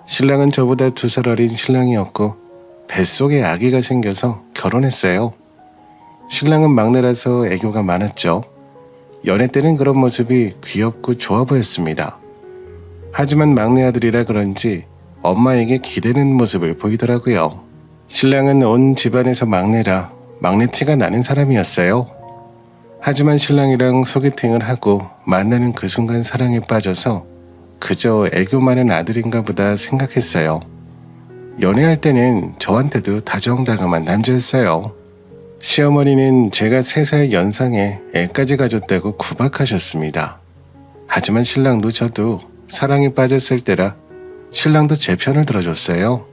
신랑은 저보다 2살 어린 신랑이었고 뱃속에 아기가 생겨서 결혼했어요. 신랑은 막내라서 애교가 많았죠. 연애 때는 그런 모습이 귀엽고 좋아 보였습니다. 하지만 막내 아들이라 그런지 엄마에게 기대는 모습을 보이더라고요. 신랑은 온 집안에서 막내라 막내 티가 나는 사람이었어요. 하지만 신랑이랑 소개팅을 하고 만나는 그 순간 사랑에 빠져서 그저 애교 많은 아들인가 보다 생각했어요. 연애할 때는 저한테도 다정다감한 남자였어요. 시어머니는 제가 3살 연상에 애까지 가졌다고 구박하셨습니다. 하지만 신랑도 저도 사랑에 빠졌을 때라 신랑도 제 편을 들어줬어요.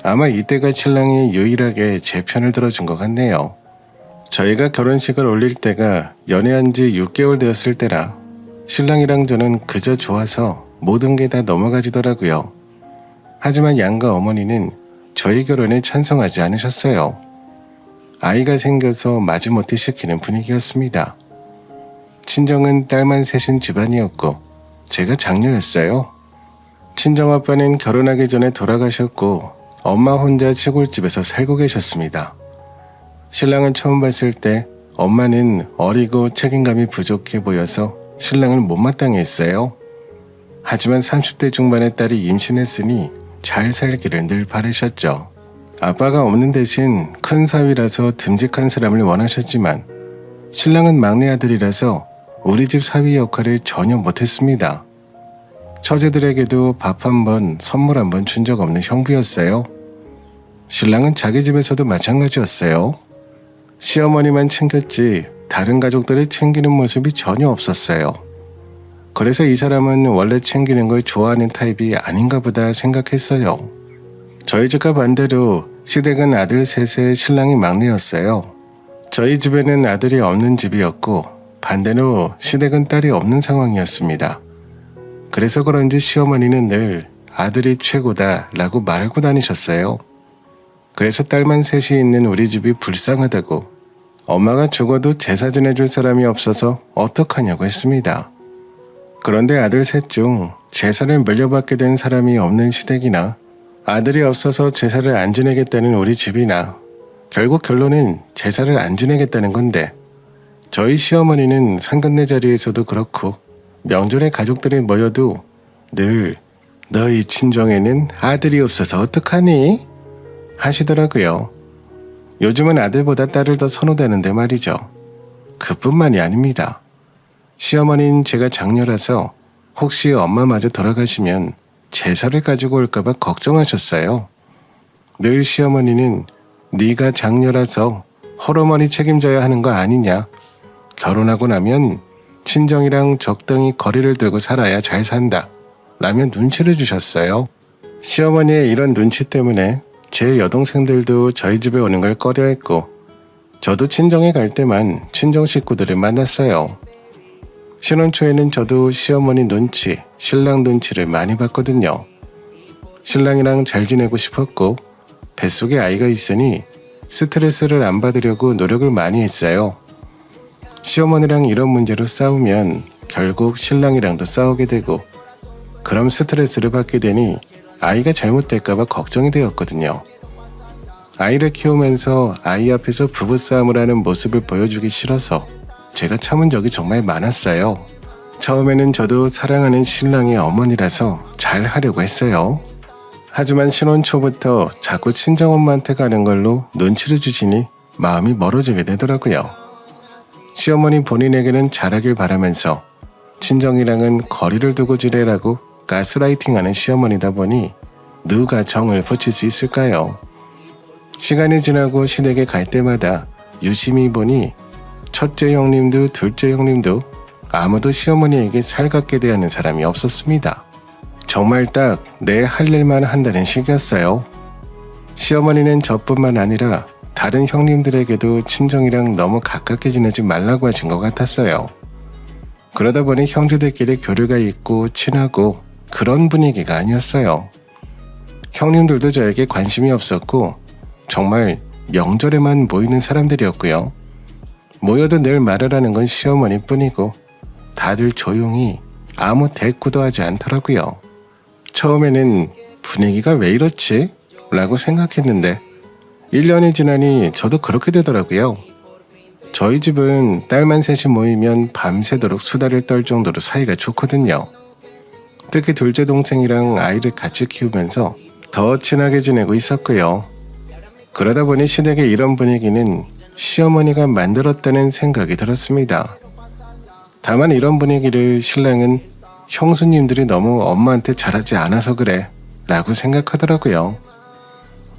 아마 이때가 신랑이 유일하게 제 편을 들어준 것 같네요. 저희가 결혼식을 올릴 때가 연애한 지 6개월 되었을 때라 신랑이랑 저는 그저 좋아서 모든 게 다 넘어가지더라고요. 하지만 양가 어머니는 저희 결혼에 찬성하지 않으셨어요. 아이가 생겨서 마지못해 시키는 분위기였습니다. 친정은 딸만 셋인 집안이었고 제가 장녀였어요. 친정아빠는 결혼하기 전에 돌아가셨고 엄마 혼자 시골집에서 살고 계셨습니다. 신랑을 처음 봤을 때 엄마는 어리고 책임감이 부족해 보여서 신랑을 못마땅해 했어요. 하지만 30대 중반의 딸이 임신했으니 잘 살기를 늘 바라셨죠. 아빠가 없는 대신 큰 사위라서 듬직한 사람을 원하셨지만 신랑은 막내 아들이라서 우리 집 사위 역할을 전혀 못했습니다. 처제들에게도 밥 한 번, 선물 한 번 준 적 없는 형부였어요. 신랑은 자기 집에서도 마찬가지였어요. 시어머니만 챙겼지 다른 가족들을 챙기는 모습이 전혀 없었어요. 그래서 이 사람은 원래 챙기는 걸 좋아하는 타입이 아닌가 보다 생각했어요. 저희 집과 반대로 시댁은 아들 셋의 신랑이 막내였어요. 저희 집에는 아들이 없는 집이었고 반대로 시댁은 딸이 없는 상황이었습니다. 그래서 그런지 시어머니는 늘 아들이 최고다 라고 말하고 다니셨어요. 그래서 딸만 셋이 있는 우리 집이 불쌍하다고 엄마가 죽어도 제사 지내줄 사람이 없어서 어떡하냐고 했습니다. 그런데 아들 셋 중 제사를 물려받게 된 사람이 없는 시댁이나 아들이 없어서 제사를 안 지내겠다는 우리 집이나 결국 결론은 제사를 안 지내겠다는 건데 저희 시어머니는 상견례 자리에서도 그렇고 명절에 가족들이 모여도 늘 너희 친정에는 아들이 없어서 어떡하니? 하시더라고요. 요즘은 아들보다 딸을 더 선호되는데 말이죠. 그뿐만이 아닙니다. 시어머니는 제가 장녀라서 혹시 엄마마저 돌아가시면 제사를 가지고 올까봐 걱정하셨어요. 늘 시어머니는 네가 장녀라서 홀어머니 책임져야 하는 거 아니냐. 결혼하고 나면 친정이랑 적당히 거리를 두고 살아야 잘 산다. 라며 눈치를 주셨어요. 시어머니의 이런 눈치 때문에 제 여동생들도 저희 집에 오는 걸 꺼려했고 저도 친정에 갈 때만 친정 식구들을 만났어요. 신혼 초에는 저도 시어머니 눈치, 신랑 눈치를 많이 봤거든요. 신랑이랑 잘 지내고 싶었고 뱃속에 아이가 있으니 스트레스를 안 받으려고 노력을 많이 했어요. 시어머니랑 이런 문제로 싸우면 결국 신랑이랑도 싸우게 되고 그럼 스트레스를 받게 되니 아이가 잘못될까봐 걱정이 되었거든요. 아이를 키우면서 아이 앞에서 부부싸움을 하는 모습을 보여주기 싫어서 제가 참은 적이 정말 많았어요. 처음에는 저도 사랑하는 신랑의 어머니라서 잘 하려고 했어요. 하지만 신혼 초부터 자꾸 친정엄마한테 가는 걸로 눈치를 주시니 마음이 멀어지게 되더라고요. 시어머니 본인에게는 잘하길 바라면서 친정이랑은 거리를 두고 지내라고 가스라이팅하는 시어머니다 보니 누가 정을 붙일 수 있을까요? 시간이 지나고 시댁에 갈 때마다 유심히 보니 첫째 형님도 둘째 형님도 아무도 시어머니에게 살갑게 대하는 사람이 없었습니다. 정말 딱 내 할 일만 한다는 식이었어요. 시어머니는 저뿐만 아니라 다른 형님들에게도 친정이랑 너무 가깝게 지내지 말라고 하신 것 같았어요. 그러다 보니 형제들끼리 교류가 있고 친하고 그런 분위기가 아니었어요. 형님들도 저에게 관심이 없었고 정말 명절에만 모이는 사람들이었고요. 모여도 늘 말을 하는 건 시어머니뿐이고 다들 조용히 아무 대꾸도 하지 않더라고요. 처음에는 분위기가 왜 이렇지? 라고 생각했는데 1년이 지나니 저도 그렇게 되더라고요. 저희 집은 딸만 셋이 모이면 밤새도록 수다를 떨 정도로 사이가 좋거든요. 특히 둘째 동생이랑 아이를 같이 키우면서 더 친하게 지내고 있었고요. 그러다 보니 시댁의 이런 분위기는 시어머니가 만들었다는 생각이 들었습니다. 다만 이런 분위기를 신랑은 형수님들이 너무 엄마한테 잘하지 않아서 그래 라고 생각하더라고요.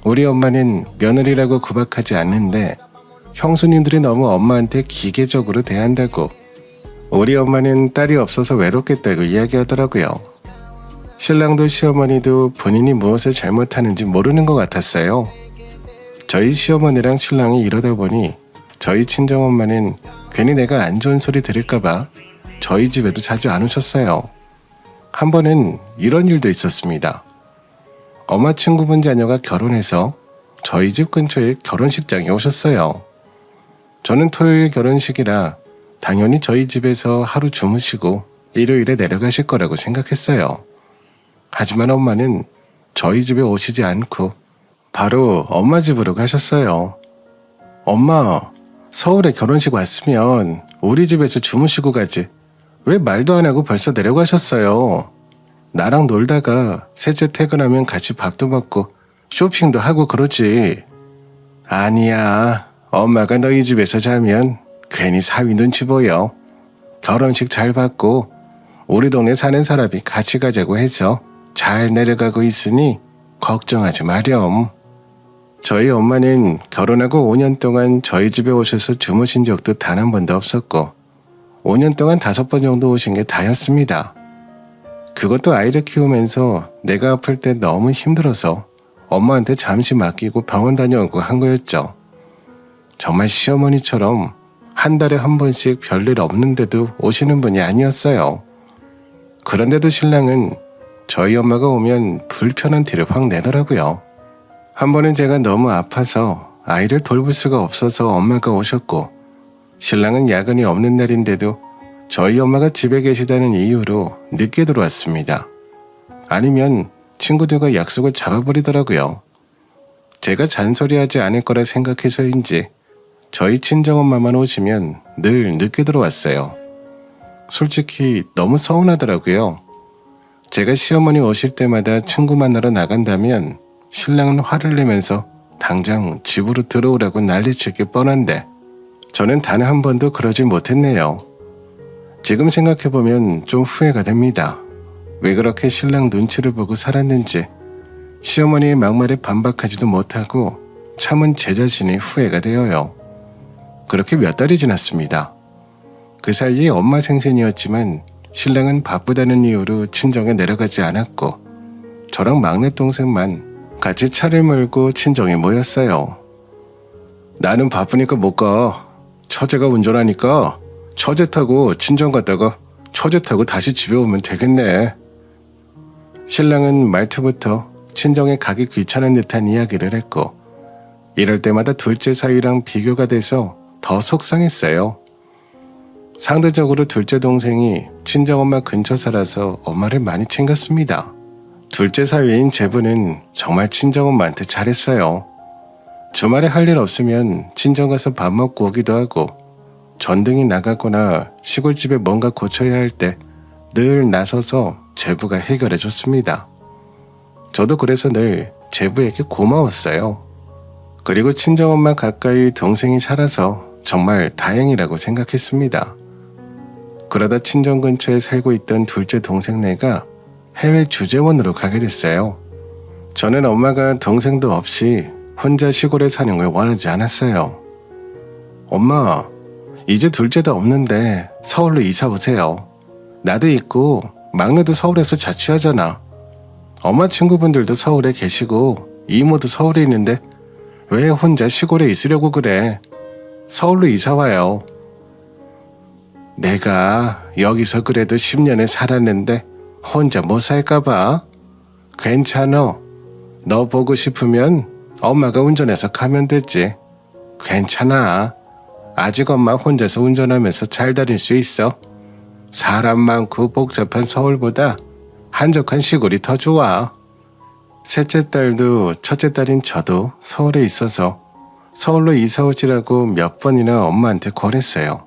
우리 엄마는 며느리라고 구박하지 않는데 형수님들이 너무 엄마한테 기계적으로 대한다고, 우리 엄마는 딸이 없어서 외롭겠다고 이야기하더라고요. 신랑도 시어머니도 본인이 무엇을 잘못하는지 모르는 것 같았어요. 저희 시어머니랑 신랑이 이러다 보니 저희 친정엄마는 괜히 내가 안 좋은 소리 들을까봐 저희 집에도 자주 안 오셨어요. 한 번은 이런 일도 있었습니다. 엄마 친구분 자녀가 결혼해서 저희 집 근처에 결혼식장에 오셨어요. 저는 토요일 결혼식이라 당연히 저희 집에서 하루 주무시고 일요일에 내려가실 거라고 생각했어요. 하지만 엄마는 저희 집에 오시지 않고 바로 엄마 집으로 가셨어요. 엄마, 서울에 결혼식 왔으면 우리 집에서 주무시고 가지. 왜 말도 안 하고 벌써 내려가셨어요? 나랑 놀다가 셋째 퇴근하면 같이 밥도 먹고 쇼핑도 하고 그러지. 아니야, 엄마가 너희 집에서 자면 괜히 사위 눈치 보여. 결혼식 잘 받고 우리 동네 사는 사람이 같이 가자고 해서 잘 내려가고 있으니 걱정하지 마렴. 저희 엄마는 결혼하고 5년 동안 저희 집에 오셔서 주무신 적도 단 한 번도 없었고 5년 동안 5번 정도 오신 게 다였습니다. 그것도 아이를 키우면서 내가 아플 때 너무 힘들어서 엄마한테 잠시 맡기고 병원 다녀오고 한 거였죠. 정말 시어머니처럼 한 달에 한 번씩 별일 없는데도 오시는 분이 아니었어요. 그런데도 신랑은 저희 엄마가 오면 불편한 티를 확 내더라고요. 한 번은 제가 너무 아파서 아이를 돌볼 수가 없어서 엄마가 오셨고, 신랑은 야근이 없는 날인데도 저희 엄마가 집에 계시다는 이유로 늦게 들어왔습니다. 아니면 친구들과 약속을 잡아버리더라고요. 제가 잔소리하지 않을 거라 생각해서인지 저희 친정엄마만 오시면 늘 늦게 들어왔어요. 솔직히 너무 서운하더라고요. 제가 시어머니 오실 때마다 친구 만나러 나간다면 신랑은 화를 내면서 당장 집으로 들어오라고 난리칠 게 뻔한데 저는 단 한 번도 그러지 못했네요. 지금 생각해보면 좀 후회가 됩니다. 왜 그렇게 신랑 눈치를 보고 살았는지, 시어머니의 막말에 반박하지도 못하고 참은 제 자신이 후회가 되어요. 그렇게 몇 달이 지났습니다. 그 사이에 엄마 생신이었지만 신랑은 바쁘다는 이유로 친정에 내려가지 않았고 저랑 막내 동생만 같이 차를 몰고 친정에 모였어요. 나는 바쁘니까 못 가. 처제가 운전하니까 처제 타고 친정 갔다가 처제 타고 다시 집에 오면 되겠네. 신랑은 말투부터 친정에 가기 귀찮은 듯한 이야기를 했고 이럴 때마다 둘째 사위랑 비교가 돼서 더 속상했어요. 상대적으로 둘째 동생이 친정엄마 근처 살아서 엄마를 많이 챙겼습니다. 둘째 사위인 제부는 정말 친정엄마한테 잘했어요. 주말에 할 일 없으면 친정 가서 밥 먹고 오기도 하고 전등이 나가거나 시골집에 뭔가 고쳐야 할 때 늘 나서서 제부가 해결해 줬습니다. 저도 그래서 늘 제부에게 고마웠어요. 그리고 친정엄마 가까이 동생이 살아서 정말 다행이라고 생각했습니다. 그러다 친정 근처에 살고 있던 둘째 동생네가 해외 주재원으로 가게 됐어요. 저는 엄마가 동생도 없이 혼자 시골에 사는 걸 원하지 않았어요. 엄마, 이제 둘째도 없는데 서울로 이사 오세요. 나도 있고 막내도 서울에서 자취하잖아. 엄마 친구분들도 서울에 계시고 이모도 서울에 있는데 왜 혼자 시골에 있으려고 그래? 서울로 이사 와요. 내가 여기서 그래도 10년을 살았는데 혼자 못 살까봐? 괜찮어. 너 보고 싶으면 엄마가 운전해서 가면 되지. 괜찮아. 아직 엄마 혼자서 운전하면서 잘 다닐 수 있어. 사람 많고 복잡한 서울보다 한적한 시골이 더 좋아. 셋째 딸도 첫째 딸인 저도 서울에 있어서 서울로 이사 오시라고 몇 번이나 엄마한테 권했어요.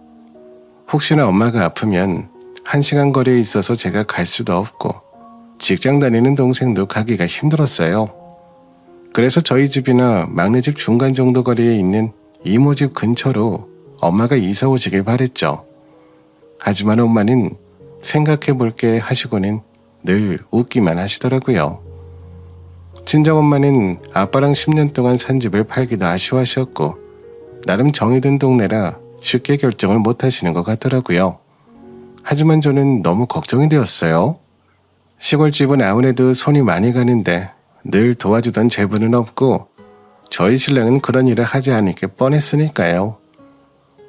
혹시나 엄마가 아프면 1시간 거리에 있어서 제가 갈 수도 없고 직장 다니는 동생도 가기가 힘들었어요. 그래서 저희 집이나 막내 집 중간 정도 거리에 있는 이모 집 근처로 엄마가 이사 오시길 바랬죠. 하지만 엄마는 생각해 볼게 하시고는 늘 웃기만 하시더라고요. 친정엄마는 아빠랑 10년 동안 산 집을 팔기도 아쉬워하셨고 나름 정이 든 동네라 쉽게 결정을 못 하시는 것 같더라고요. 하지만 저는 너무 걱정이 되었어요. 시골집은 아무래도 손이 많이 가는데 늘 도와주던 제부는 없고 저희 신랑은 그런 일을 하지 않을 게 뻔했으니까요.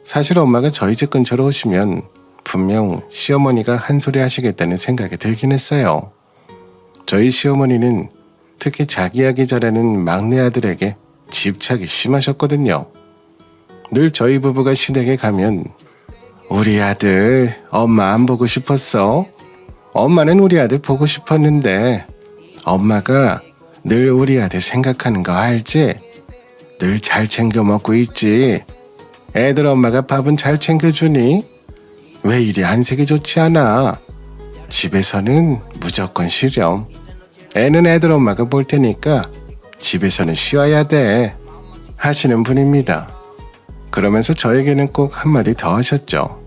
사실 엄마가 저희 집 근처로 오시면 분명 시어머니가 한 소리 하시겠다는 생각이 들긴 했어요. 저희 시어머니는 특히 자기 아기 잘하는 막내 아들에게 집착이 심하셨거든요. 늘 저희 부부가 시댁에 가면 우리 아들 엄마 안 보고 싶었어? 엄마는 우리 아들 보고 싶었는데 엄마가 늘 우리 아들 생각하는 거 알지? 늘 잘 챙겨 먹고 있지? 애들 엄마가 밥은 잘 챙겨주니? 왜 이리 안색이 좋지 않아? 집에서는 무조건 쉬렴. 애는 애들 엄마가 볼 테니까 집에서는 쉬어야 돼 하시는 분입니다. 그러면서 저에게는 꼭 한마디 더 하셨죠.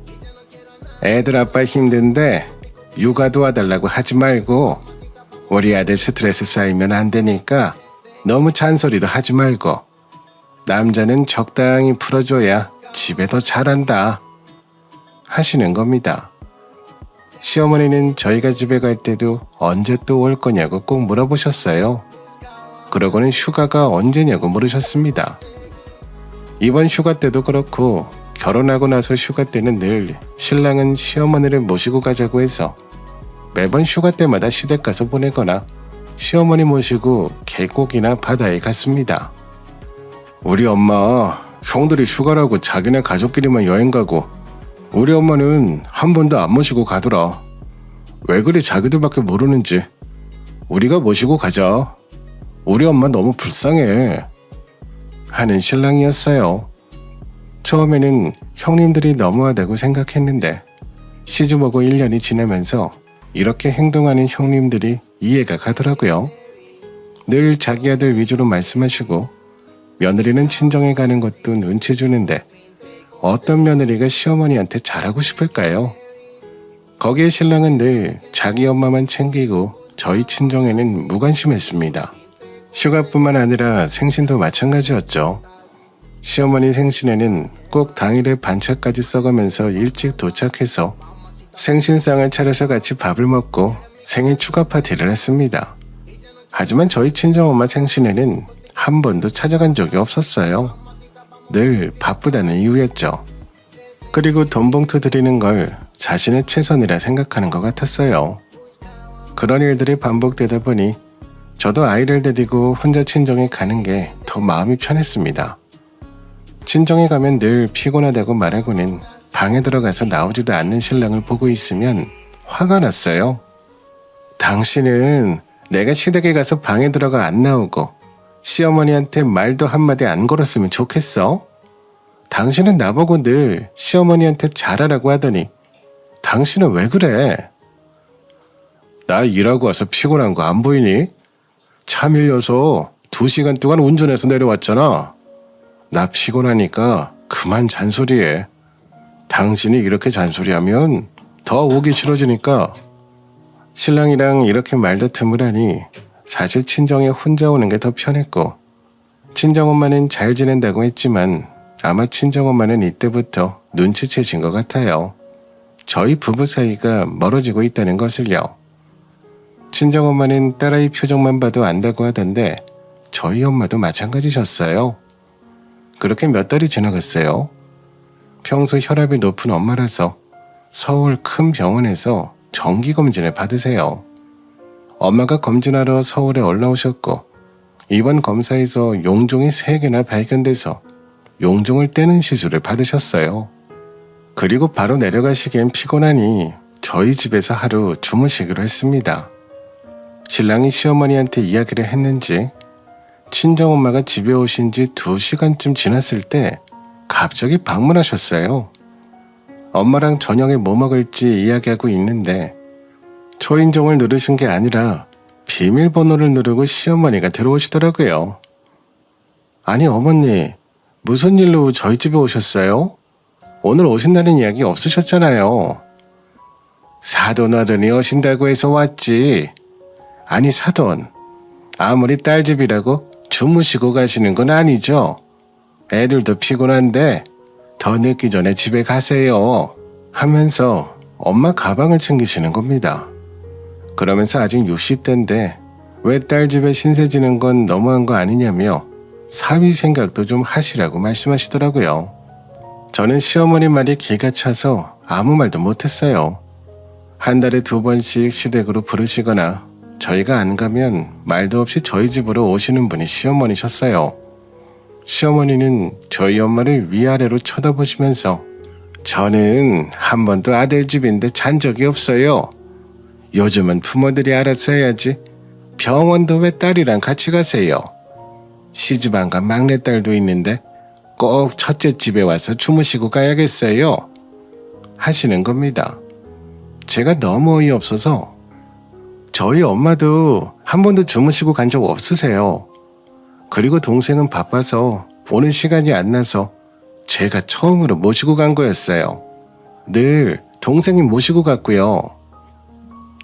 애들 아빠 힘든데 육아 도와달라고 하지 말고 우리 아들 스트레스 쌓이면 안 되니까 너무 잔소리도 하지 말고 남자는 적당히 풀어줘야 집에 더 잘한다 하시는 겁니다. 시어머니는 저희가 집에 갈 때도 언제 또 올 거냐고 꼭 물어보셨어요. 그러고는 휴가가 언제냐고 물으셨습니다. 이번 휴가 때도 그렇고 결혼하고 나서 휴가 때는 늘 신랑은 시어머니를 모시고 가자고 해서 매번 휴가 때마다 시댁 가서 보내거나 시어머니 모시고 계곡이나 바다에 갔습니다. 우리 엄마 형들이 휴가라고 자기네 가족끼리만 여행 가고 우리 엄마는 한 번도 안 모시고 가더라. 왜 그리 자기들밖에 모르는지 우리가 모시고 가자. 우리 엄마 너무 불쌍해 하는 신랑이었어요. 처음에는 형님들이 너무하다고 생각했는데 시집오고 1년이 지나면서 이렇게 행동하는 형님들이 이해가 가더라고요. 늘 자기 아들 위주로 말씀하시고 며느리는 친정에 가는 것도 눈치 주는데 어떤 며느리가 시어머니한테 잘하고 싶을까요? 거기에 신랑은 늘 자기 엄마만 챙기고 저희 친정에는 무관심했습니다. 휴가뿐만 아니라 생신도 마찬가지였죠. 시어머니 생신에는 꼭 당일에 반차까지 써가면서 일찍 도착해서 생신상을 차려서 같이 밥을 먹고 생일 축하 파티를 했습니다. 하지만 저희 친정엄마 생신에는 한 번도 찾아간 적이 없었어요. 늘 바쁘다는 이유였죠. 그리고 돈 봉투 드리는 걸 자신의 최선이라 생각하는 것 같았어요. 그런 일들이 반복되다 보니 저도 아이를 데리고 혼자 친정에 가는 게 더 마음이 편했습니다. 친정에 가면 늘 피곤하다고 말하고는 방에 들어가서 나오지도 않는 신랑을 보고 있으면 화가 났어요. 당신은 내가 시댁에 가서 방에 들어가 안 나오고 시어머니한테 말도 한마디 안 걸었으면 좋겠어? 당신은 나보고 늘 시어머니한테 잘하라고 하더니 당신은 왜 그래? 나 일하고 와서 피곤한 거 안 보이니? 차 밀려서 2시간 동안 운전해서 내려왔잖아. 나 피곤하니까 그만 잔소리해. 당신이 이렇게 잔소리하면 더 오기 싫어지니까. 신랑이랑 이렇게 말다툼을 하니 사실 친정에 혼자 오는 게 더 편했고 친정엄마는 잘 지낸다고 했지만 아마 친정엄마는 이때부터 눈치채신 것 같아요. 저희 부부 사이가 멀어지고 있다는 것을요. 친정엄마는 딸아이 표정만 봐도 안다고 하던데 저희 엄마도 마찬가지셨어요. 그렇게 몇 달이 지나갔어요. 평소 혈압이 높은 엄마라서 서울 큰 병원에서 정기검진을 받으세요. 엄마가 검진하러 서울에 올라오셨고 이번 검사에서 용종이 3개나 발견돼서 용종을 떼는 시술을 받으셨어요. 그리고 바로 내려가시기엔 피곤하니 저희 집에서 하루 주무시기로 했습니다. 신랑이 시어머니한테 이야기를 했는지 친정엄마가 집에 오신 지 2시간쯤 지났을 때 갑자기 방문하셨어요. 엄마랑 저녁에 뭐 먹을지 이야기하고 있는데 초인종을 누르신 게 아니라 비밀번호를 누르고 시어머니가 들어오시더라고요. 아니 어머니, 무슨 일로 저희 집에 오셨어요? 오늘 오신다는 이야기 없으셨잖아요. 사돈 어른이 오신다고 해서 왔지. 아니 사돈, 아무리 딸 집이라고 주무시고 가시는 건 아니죠. 애들도 피곤한데 더 늦기 전에 집에 가세요 하면서 엄마 가방을 챙기시는 겁니다. 그러면서 아직 60대인데 왜 딸 집에 신세 지는 건 너무한 거 아니냐며 사위 생각도 좀 하시라고 말씀하시더라고요. 저는 시어머니 말이 기가 차서 아무 말도 못했어요. 한 달에 2번씩 시댁으로 부르시거나 저희가 안 가면 말도 없이 저희 집으로 오시는 분이 시어머니셨어요. 시어머니는 저희 엄마를 위아래로 쳐다보시면서 저는 한 번도 아들 집인데 잔 적이 없어요. 요즘은 부모들이 알아서 해야지. 병원도 왜 딸이랑 같이 가세요? 시집 안 간 막내딸도 있는데 꼭 첫째 집에 와서 주무시고 가야겠어요. 하시는 겁니다. 제가 너무 어이없어서 저희 엄마도 한 번도 주무시고 간 적 없으세요. 그리고 동생은 바빠서 오는 시간이 안 나서 제가 처음으로 모시고 간 거였어요. 늘 동생이 모시고 갔고요.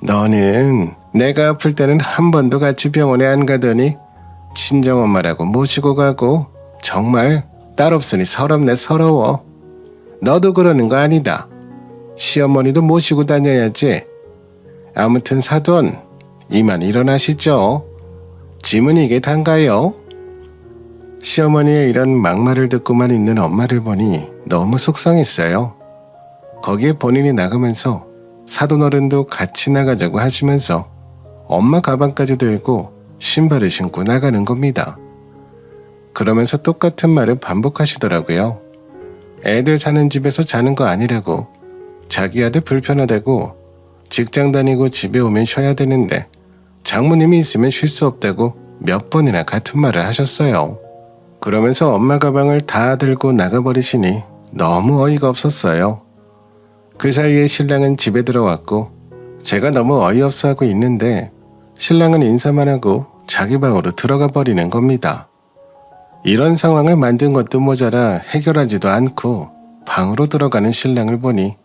너는 내가 아플 때는 한 번도 같이 병원에 안 가더니 친정엄마라고 모시고 가고 정말 딸 없으니 서럽네 서러워. 너도 그러는 거 아니다. 시어머니도 모시고 다녀야지. 아무튼 사돈, 이만 일어나시죠. 짐은 이게 단가요? 시어머니의 이런 막말을 듣고만 있는 엄마를 보니 너무 속상했어요. 거기에 본인이 나가면서 사돈어른도 같이 나가자고 하시면서 엄마 가방까지 들고 신발을 신고 나가는 겁니다. 그러면서 똑같은 말을 반복하시더라고요. 애들 사는 집에서 자는 거 아니라고, 자기 아들 불편하다고, 직장 다니고 집에 오면 쉬어야 되는데 장모님이 있으면 쉴 수 없다고 몇 번이나 같은 말을 하셨어요. 그러면서 엄마 가방을 다 들고 나가버리시니 너무 어이가 없었어요. 그 사이에 신랑은 집에 들어왔고 제가 너무 어이없어 하고 있는데 신랑은 인사만 하고 자기 방으로 들어가 버리는 겁니다. 이런 상황을 만든 것도 모자라 해결하지도 않고 방으로 들어가는 신랑을 보니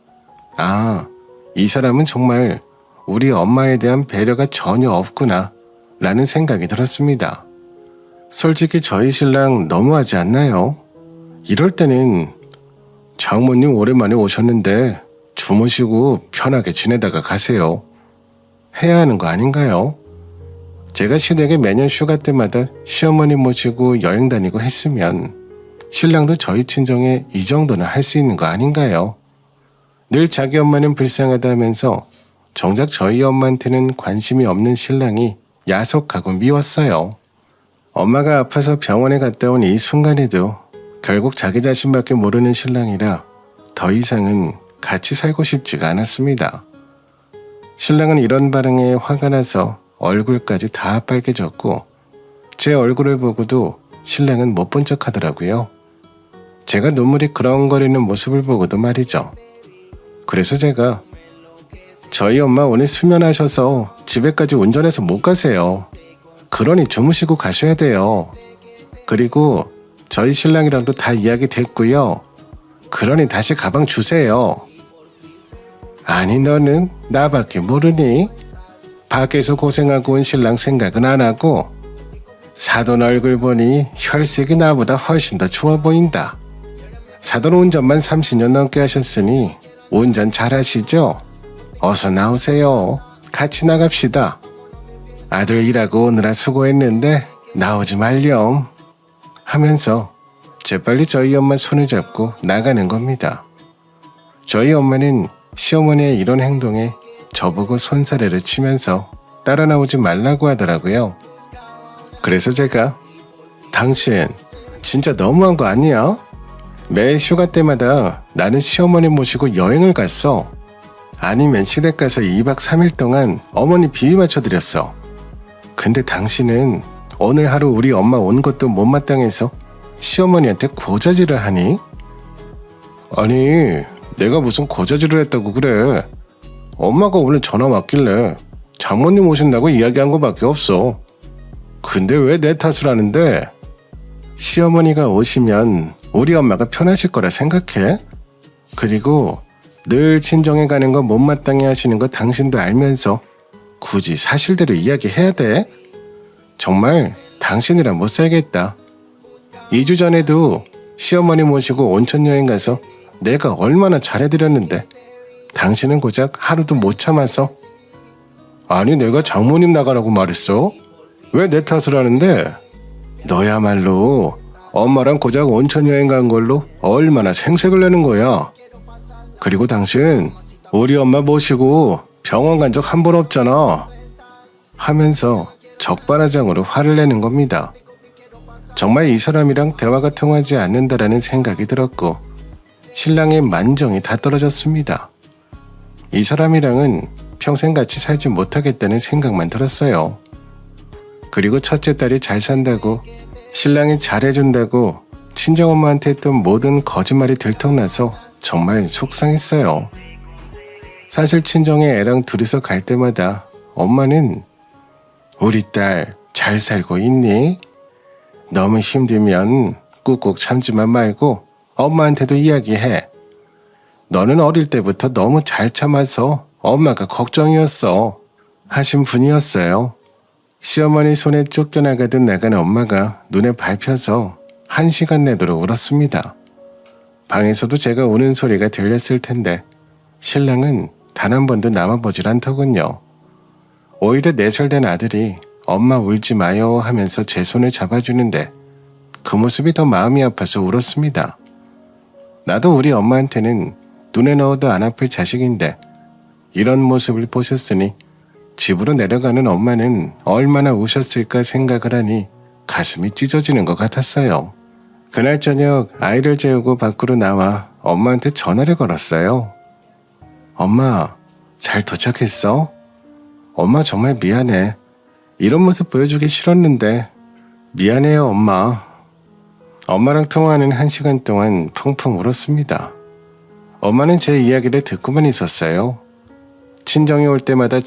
이 사람은 정말 우리 엄마에 대한 배려가 전혀 없구나 라는 생각이 들었습니다. 솔직히 저희 신랑 너무하지 않나요? 이럴 때는 장모님 오랜만에 오셨는데 주무시고 편하게 지내다가 가세요 해야 하는 거 아닌가요? 제가 시댁에 매년 휴가 때마다 시어머니 모시고 여행 다니고 했으면 신랑도 저희 친정에 이 정도는 할 수 있는 거 아닌가요? 늘 자기 엄마는 불쌍하다 하면서 정작 저희 엄마한테는 관심이 없는 신랑이 야속하고 미웠어요. 엄마가 아파서 병원에 갔다 온 이 순간에도 결국 자기 자신밖에 모르는 신랑이라 더 이상은 같이 살고 싶지가 않았습니다. 신랑은 이런 반응에 화가 나서 얼굴까지 다 빨개졌고 제 얼굴을 보고도 신랑은 못 본 척 하더라고요. 제가 눈물이 그렁거리는 모습을 보고도 말이죠. 그래서 제가 저희 엄마 오늘 수면하셔서 집에까지 운전해서 못 가세요. 그러니 주무시고 가셔야 돼요. 그리고 저희 신랑이랑도 다 이야기 됐고요. 그러니 다시 가방 주세요. 아니 너는 나밖에 모르니? 밖에서 고생하고 온 신랑 생각은 안 하고 사돈 얼굴 보니 혈색이 나보다 훨씬 더 좋아 보인다. 사돈 운전만 30년 넘게 하셨으니 운전 잘하시죠? 어서 나오세요. 같이 나갑시다. 아들 일하고 오느라 수고했는데 나오지 말렴 하면서 재빨리 저희 엄마 손을 잡고 나가는 겁니다. 저희 엄마는 시어머니의 이런 행동에 저보고 손사래를 치면서 따라 나오지 말라고 하더라고요. 그래서 제가 당신 진짜 너무한 거 아니야? 매 휴가 때마다 나는 시어머니 모시고 여행을 갔어. 아니면 시댁 가서 2박 3일 동안 어머니 비위 맞춰드렸어. 근데 당신은 오늘 하루 우리 엄마 온 것도 못마땅해서 시어머니한테 고자질을 하니? 아니, 내가 무슨 고자질을 했다고 그래. 엄마가 오늘 전화 왔길래 장모님 오신다고 이야기한 거밖에 없어. 근데 왜 내 탓을 하는데? 시어머니가 오시면 우리 엄마가 편하실 거라 생각해? 그리고 늘 친정에 가는 거 못마땅해 하시는 거 당신도 알면서 굳이 사실대로 이야기해야 돼? 정말 당신이랑 못 살겠다. 2주 전에도 시어머니 모시고 온천 여행 가서 내가 얼마나 잘해드렸는데 당신은 고작 하루도 못 참아서. 아니, 내가 장모님 나가라고 말했어? 왜 내 탓을 하는데? 너야말로 엄마랑 고작 온천 여행 간 걸로 얼마나 생색을 내는 거야. 그리고 당신 우리 엄마 모시고 병원 간 적 한 번 없잖아. 하면서 적반하장으로 화를 내는 겁니다. 정말 이 사람이랑 대화가 통하지 않는다라는 생각이 들었고 신랑의 만정이 다 떨어졌습니다. 이 사람이랑은 평생 같이 살지 못하겠다는 생각만 들었어요. 그리고 첫째 딸이 잘 산다고, 신랑이 잘해준다고 친정엄마한테 했던 모든 거짓말이 들통나서 정말 속상했어요. 사실 친정에 애랑 둘이서 갈 때마다 엄마는 우리 딸 잘 살고 있니? 너무 힘들면 꾹꾹 참지만 말고 엄마한테도 이야기해. 너는 어릴 때부터 너무 잘 참아서 엄마가 걱정이었어. 하신 분이었어요. 시어머니 손에 쫓겨나가듯 나간 엄마가 눈에 밟혀서 1시간 내도록 울었습니다. 방에서도 제가 우는 소리가 들렸을 텐데 신랑은 단 한 번도 남아보질 않더군요. 오히려 4살 된 아들이 엄마 울지 마요 하면서 제 손을 잡아주는데 그 모습이 더 마음이 아파서 울었습니다. 나도 우리 엄마한테는 눈에 넣어도 안 아플 자식인데 이런 모습을 보셨으니 집으로 내려가는 엄마는 얼마나 우셨을까 생각을 하니 가슴이 찢어지는 것 같았어요. 그날 저녁 아이를 재우고 밖으로 나와 엄마한테 전화를 걸었어요. 엄마, 잘 도착했어? 엄마 정말 미안해. 이런 모습 보여주기 싫었는데 미안해요 엄마. 엄마랑 통화하는 1시간 동안 펑펑 울었습니다. 엄마는 제 이야기를 듣고만 있었어요. 친정에 올 때마다 제